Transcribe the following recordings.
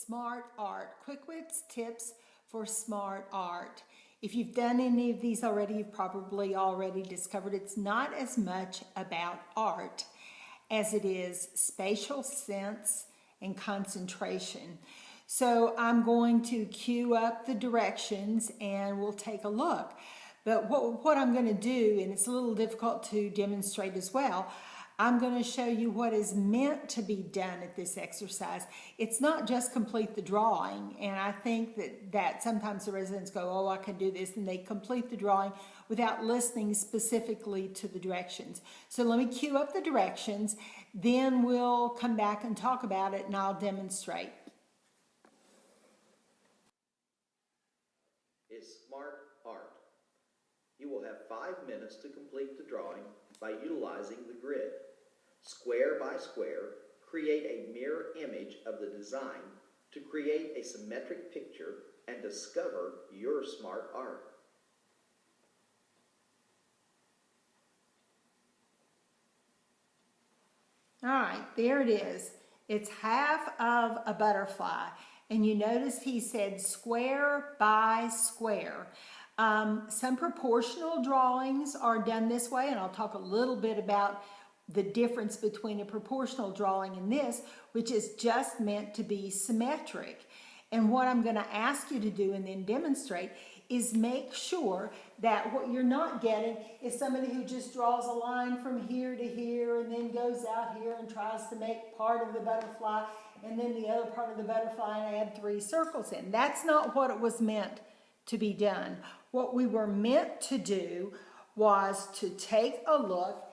Smart Art, QuickWitz tips for smart art. If you've done any of these already, you've probably already discovered it's not as much about art as it is spatial sense and concentration. So I'm going to cue up the directions and we'll take a look. But what I'm going to do, and it's a little difficult to demonstrate as well, I'm going to show you what is meant to be done at this exercise. It's not just complete the drawing, and I think that sometimes the residents go, oh, I can do this, and they complete the drawing without listening specifically to the directions. So let me cue up the directions, then we'll come back and talk about it, and I'll demonstrate. Is smart art. You will have 5 minutes to complete the drawing by utilizing the grid. Square by square, create a mirror image of the design to create a symmetric picture and discover your smart art. All right, there it is. It's half of a butterfly. And you notice he said square by square. Some proportional drawings are done this way, and I'll talk a little bit about the difference between a proportional drawing and this, which is just meant to be symmetric. And what I'm going to ask you to do and then demonstrate is make sure that what you're not getting is somebody who just draws a line from here to here and then goes out here and tries to make part of the butterfly and then the other part of the butterfly and add 3 circles in. That's not what it was meant to be done. What we were meant to do was to take a look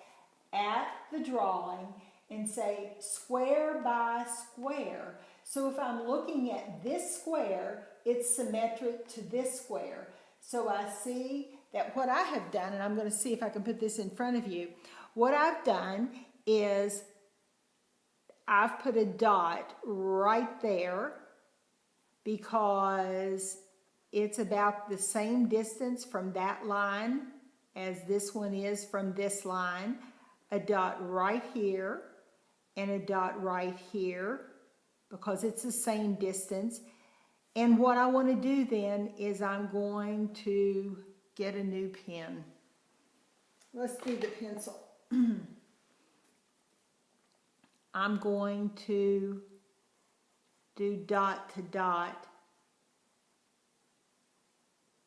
at the drawing and say square by square. So if I'm looking at this square, it's symmetric to this square. So I see that what I have done, and I'm going to see if I can put this in front of you, what I've done is I've put a dot right there because it's about the same distance from that line as this one is from this line. A dot right here and a dot right here because it's the same distance. And what I want to do then is I'm going to get a new pen. Let's do the pencil. I'm going to do dot to dot.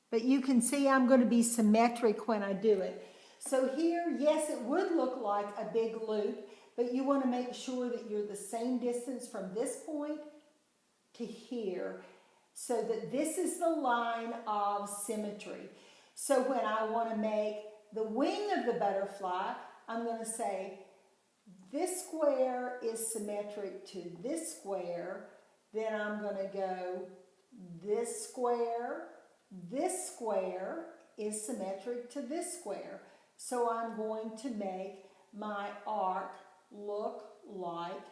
But you can see I'm going to be symmetric when I do it. So here, yes, it would look like a big loop, but you want to make sure that you're the same distance from this point to here so that this is the line of symmetry. So when I want to make the wing of the butterfly, I'm going to say this square is symmetric to this square. Then I'm going to go this square is symmetric to this square. So I'm going to make my arc look like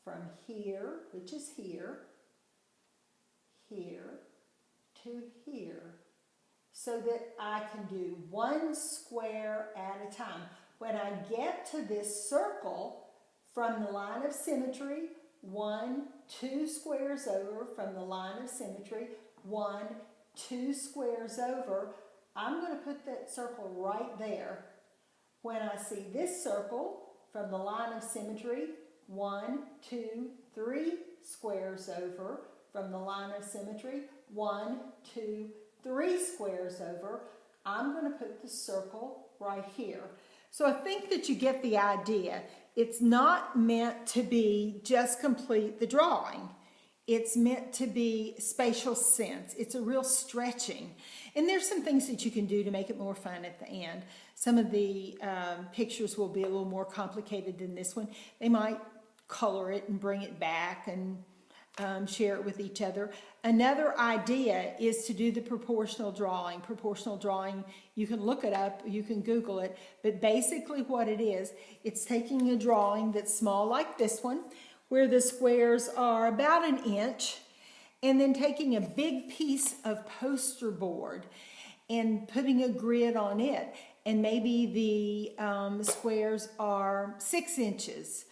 from here, which is here, here to here, so that I can do 1 square at a time. When I get to this circle from the line of symmetry, 1, 2 squares over from the line of symmetry, 1, 2 squares over, I'm going to put that circle right there. When I see this circle from the line of symmetry, 1, 2, 3 squares over from the line of symmetry, 1, 2, 3 squares over, I'm going to put the circle right here. So I think that you get the idea. It's not meant to be just complete the drawing. It's meant to be spatial sense. It's a real stretching. And there's some things that you can do to make it more fun at the end. Some of the pictures will be a little more complicated than this one. They might color it and bring it back and share it with each other. Another idea is to do the proportional drawing. Proportional drawing, you can look it up, you can Google it, but basically what it is, it's taking a drawing that's small like this one, where the squares are about 1 inch, and then taking a big piece of poster board and putting a grid on it, and maybe the squares are 6 inches.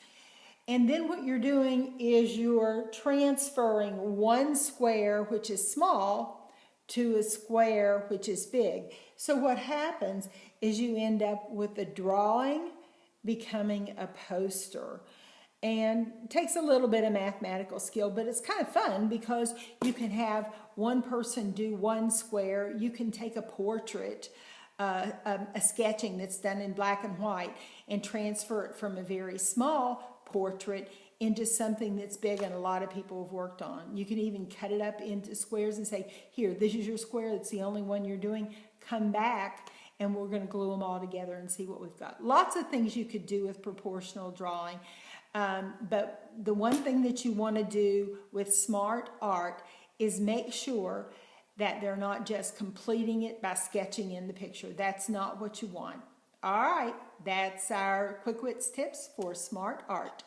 And then what you're doing is you're transferring one square, which is small, to a square, which is big. So what happens is you end up with the drawing becoming a poster. And it takes a little bit of mathematical skill, but it's kind of fun because you can have one person do one square. You can take a portrait, a sketching that's done in black and white, and transfer it from a very small portrait into something that's big and a lot of people have worked on. You can even cut it up into squares and say, here, this is your square, that's the only one you're doing. Come back and we're going to glue them all together and see what we've got. Lots of things you could do with proportional drawing. But the one thing that you want to do with smart art is make sure that they're not just completing it by sketching in the picture. That's not what you want. All right, that's our QuickWitz tips for smart art.